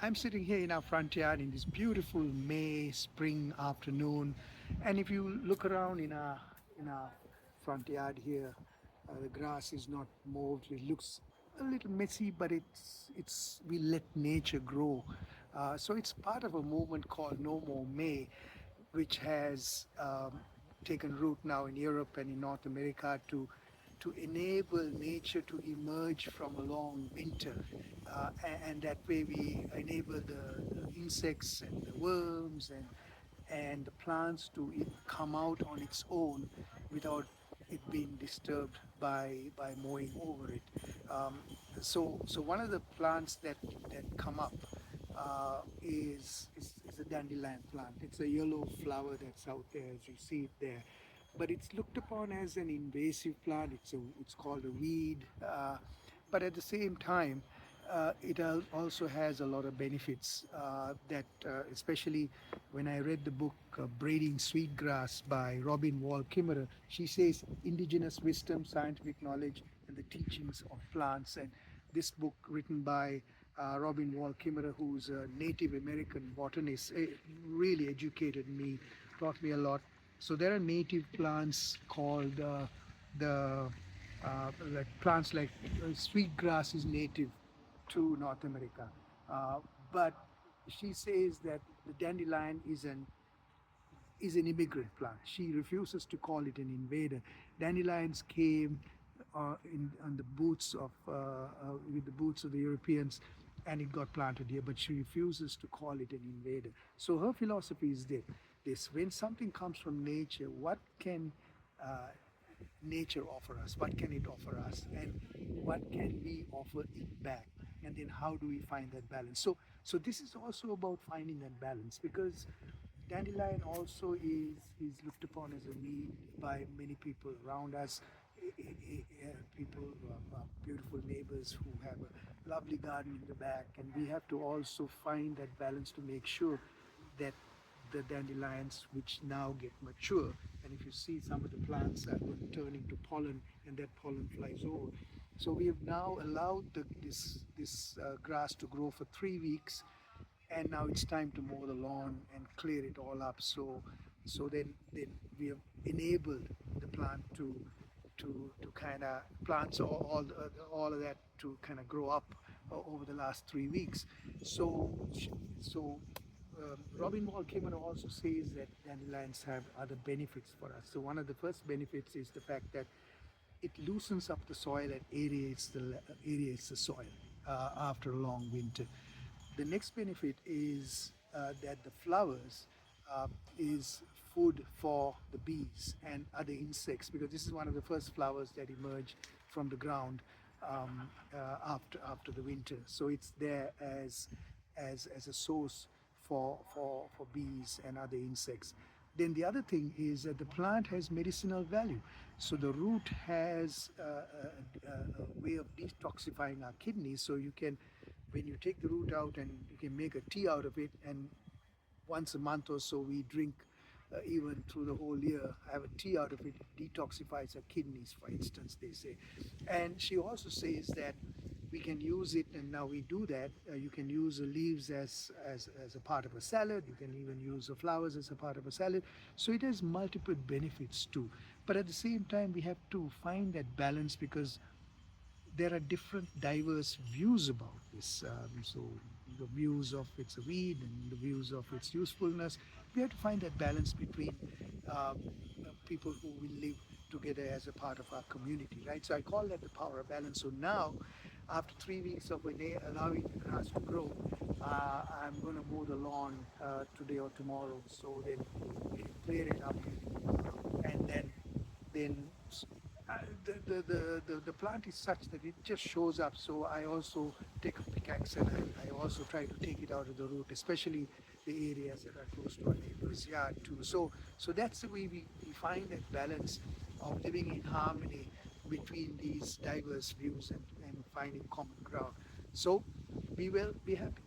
I'm sitting here in our front yard in this beautiful May spring afternoon, and if you look around in our front yard here, the grass is not mowed. It looks a little messy, but it's we let nature grow. So it's part of a movement called Mow May, which has taken root now in Europe and in North America to enable nature to emerge from a long winter. And that way we enable the insects and the worms and the plants to come out on its own without it being disturbed by mowing over it. Um, so one of the plants that come up is a dandelion plant. It's a yellow flower that's out there as you see it there, but it's looked upon as an invasive plant. It's called a weed, but at the same time, it also has a lot of benefits. Especially when I read the book Braiding Sweetgrass by Robin Wall Kimmerer, she says indigenous wisdom, scientific knowledge, and the teachings of plants. And this book, written by Robin Wall Kimmerer, who's a Native American botanist, really educated me, taught me a lot. So there are native plants called the like plants like sweetgrass is native to North America, but she says that the dandelion is an immigrant plant. She refuses to call it an invader. Dandelions came on the boots of with the boots of the Europeans, and it got planted here. But she refuses to call it an invader. So her philosophy is this: when something comes from nature, what can uh, nature offer us? What can it offer us? And what can we offer it back? And then how do we find that balance? So this is also about finding that balance, because dandelion also is looked upon as a weed by many people around us. People who are beautiful neighbors who have a lovely garden in the back, and we have to also find that balance to make sure that the dandelions which now get mature, and if you see, some of the plants are going to turn into pollen, and that pollen flies over. So we have now allowed this grass to grow for 3 weeks, and now it's time to mow the lawn and clear it all up. So then we have enabled the plant to kind of plants all of that to kind of grow up over the last 3 weeks. So Robin Wall Kimmerer also says that dandelions have other benefits for us. So one of the first benefits is the fact that it loosens up the soil and aerates the soil after a long winter. The next benefit is that the flowers is food for the bees and other insects, because this is one of the first flowers that emerge from the ground after the winter. So it's there as a source for bees and other insects. Then the other thing is that the plant has medicinal value. So the root has a way of detoxifying our kidneys. So you can, when you take the root out, and you can make a tea out of it, and once a month or so we drink, even through the whole year, have a tea out of it. It detoxifies our kidneys, for instance, they say. And she also says that we can use it, and now we do that. You can use the leaves as a part of a salad. You can even use the flowers as a part of a salad. So it has multiple benefits too. But at the same time, we have to find that balance, because there are different diverse views about this. So the views of it's a weed and the views of its usefulness. We have to find that balance between people who will live together as a part of our community, right? So I call that the power of balance. So now, after 3 weeks of allowing the grass to grow, I'm going to mow the lawn today or tomorrow, so then we can clear it up, and then the plant is such that it just shows up. So I also take a pickaxe, and I also try to take it out of the root, especially the areas that are close to our neighbor's yard too. So that's the way we find that balance of living in harmony between these diverse views and finding common ground. So we will be happy.